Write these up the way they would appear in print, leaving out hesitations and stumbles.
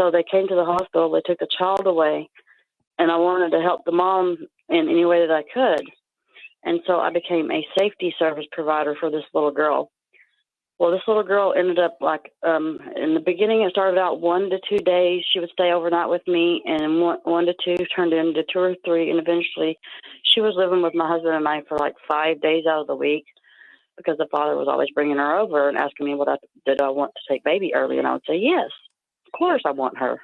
so they came to the hospital. They took the child away, and I wanted to help the mom in any way that I could. And so I became a safety service provider for this little girl. Well, this little girl ended up in the beginning, it started out 1 to 2 days. She would stay overnight with me, and one to two turned into 2 or 3. And eventually she was living with my husband and I for like 5 days out of the week, because the father was always bringing her over and asking me, did I want to take baby early? And I would say, yes, of course I want her.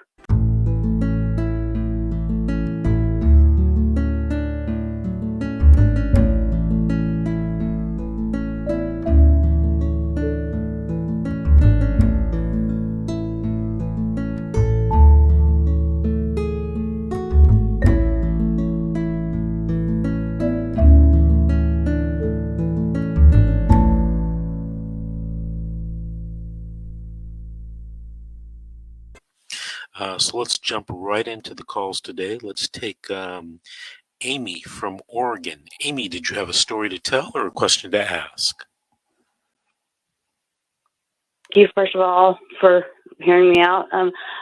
So let's jump right into the calls today. Let's take Amy from Oregon. Amy, did you have a story to tell or a question to ask? Thank you, first of all, for hearing me out.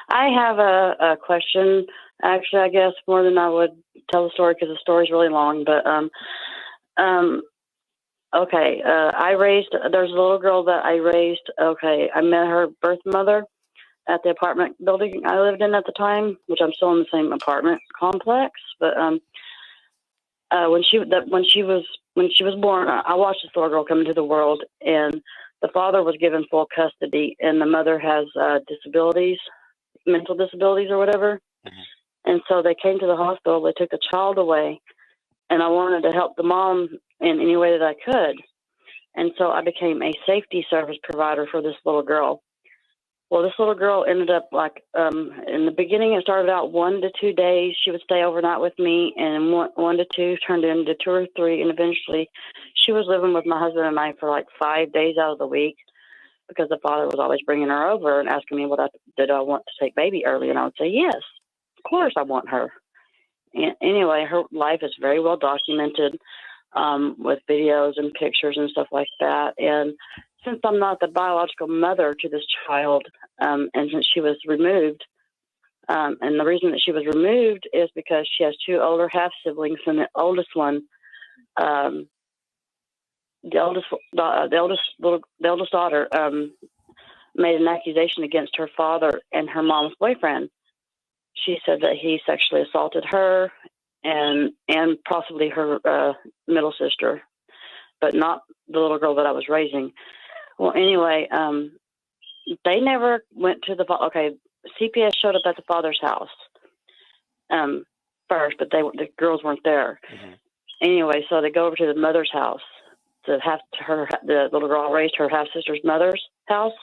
I have a question, actually, I guess, more than I would tell the story, because the story's really long. But, okay, there's a little girl that I raised. Okay, I met her birth mother at the apartment building I lived in at the time, which I'm still in the same apartment complex. But when she was born, I watched this little girl come into the world, and the father was given full custody, and the mother has disabilities, mental disabilities or whatever. Mm-hmm. And so they came to the hospital. They took the child away, and I wanted to help the mom in any way that I could. And so I became a safety service provider for this little girl. Well, this little girl ended up in the beginning, it started out 1 to 2 days. She would stay overnight with me, and one to two turned into 2 or 3. And eventually she was living with my husband and I for like 5 days out of the week, because the father was always bringing her over and asking me, did I want to take baby early? And I would say, yes, of course I want her. And anyway, her life is very well documented with videos and pictures and stuff like that. And since I'm not the biological mother to this child, and since she was removed, and the reason that she was removed is because she has 2 older half siblings, and the oldest one, the eldest daughter, made an accusation against her father and her mom's boyfriend. She said that he sexually assaulted her and possibly her middle sister, but not the little girl that I was raising. Well, anyway, they never went to CPS showed up at the father's house first, but the girls weren't there. Mm-hmm. Anyway, so they go over to the mother's house, the little girl raised her half sister's mother's house.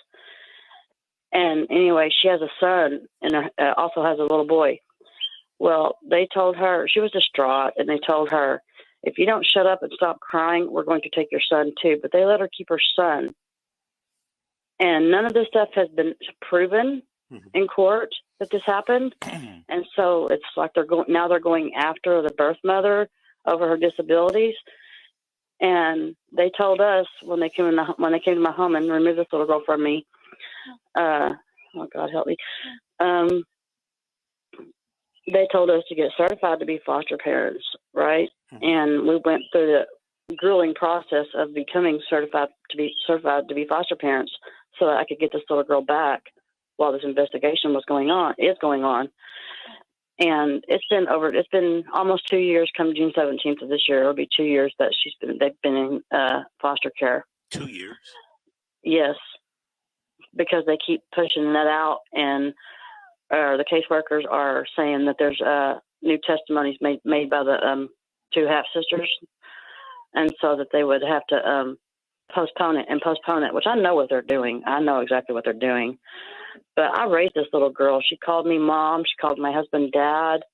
And anyway, she has a son and also has a little boy. Well, they told her, she was distraught, and they told her, if you don't shut up and stop crying, we're going to take your son too. But they let her keep her son. And none of this stuff has been proven in court that this happened. And so it's like they're going after the birth mother over her disabilities. And they told us when they came to my home and removed this little girl from me, oh God help me, they told us to get certified to be foster parents, right? Mm-hmm. And we went through the grueling process of becoming certified to be foster parents, so that I could get this little girl back while this investigation is going on. And it's been almost 2 years. Come June 17th of this year, it'll be 2 years that they've been in foster care. 2 years? Yes, because they keep pushing that out, and the caseworkers are saying that there's new testimonies made by the 2 half sisters, and so that they would have to postpone it, which I know what they're doing. I know exactly what they're doing. But I raised this little girl. She called me mom. She called my husband dad.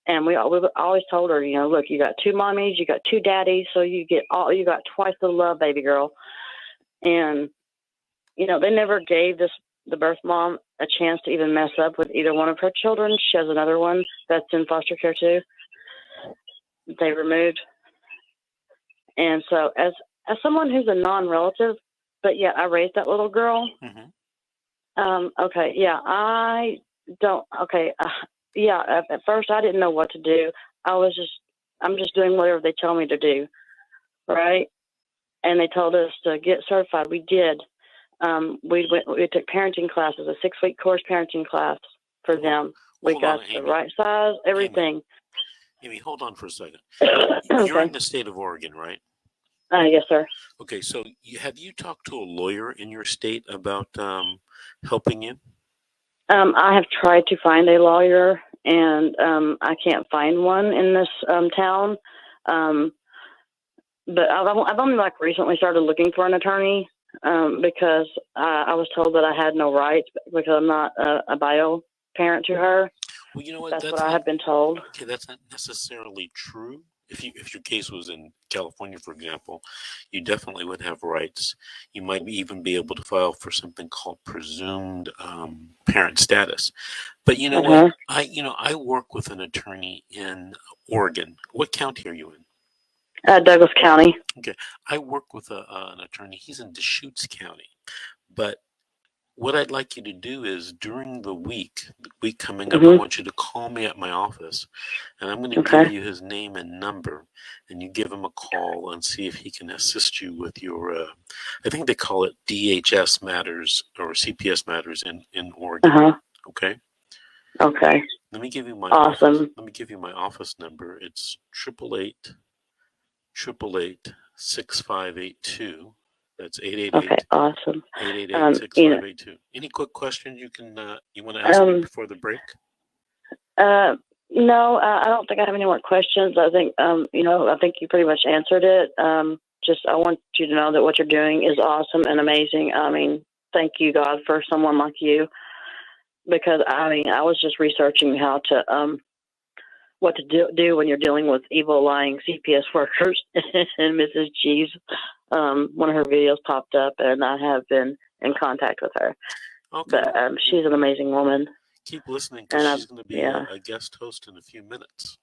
And we always told her, look, you got 2 mommies, you got 2 daddies, so you got twice the love, baby girl. And, they never gave the birth mom a chance to even mess up with either one of her children. She has another one that's in foster care too. They removed. And so as someone who's a non-relative, but yet I raised that little girl. Mm-hmm. Okay, yeah, I Okay, yeah. At first, I didn't know what to do. I'm just doing whatever they tell me to do, right? And they told us to get certified. We did. We took parenting classes, a 6-week course parenting class for them. We got the right size, everything. Amy, hold on for a second. Okay. You're in the state of Oregon, right? Yes, sir. Okay, so have you talked to a lawyer in your state about helping you? I have tried to find a lawyer, and I can't find one in this town. But I've only recently started looking for an attorney because I was told that I had no rights because I'm not a bio parent to her. Well, you know what? That's what I have been told. Okay, that's not necessarily true. If your case was in California, for example, you definitely would have rights. You might even be able to file for something called presumed parent status. But you know what? I work with an attorney in Oregon. What county are you in? Douglas County. Okay, I work with an attorney. He's in Deschutes County. But what I'd like you to do is during the week coming up, I want you to call me at my office, and I'm going to give you his name and number, and you give him a call and see if he can assist you with your, I think they call it DHS matters or CPS matters in Oregon. Okay. Okay. Let me give you my office number. It's 888-888-6582. That's 888. Okay, awesome. 888-6582. Any quick questions you want to ask me before the break? No, I don't think I have any more questions. I think I think you pretty much answered it. I want you to know that what you're doing is awesome and amazing. I mean, thank you, God, for someone like you, because I was just researching how to what to do when you're dealing with evil, lying CPS workers. And Mrs. G's, one of her videos popped up, and I have been in contact with her. Okay. But she's an amazing woman. Keep listening, because she's going to be a guest host in a few minutes.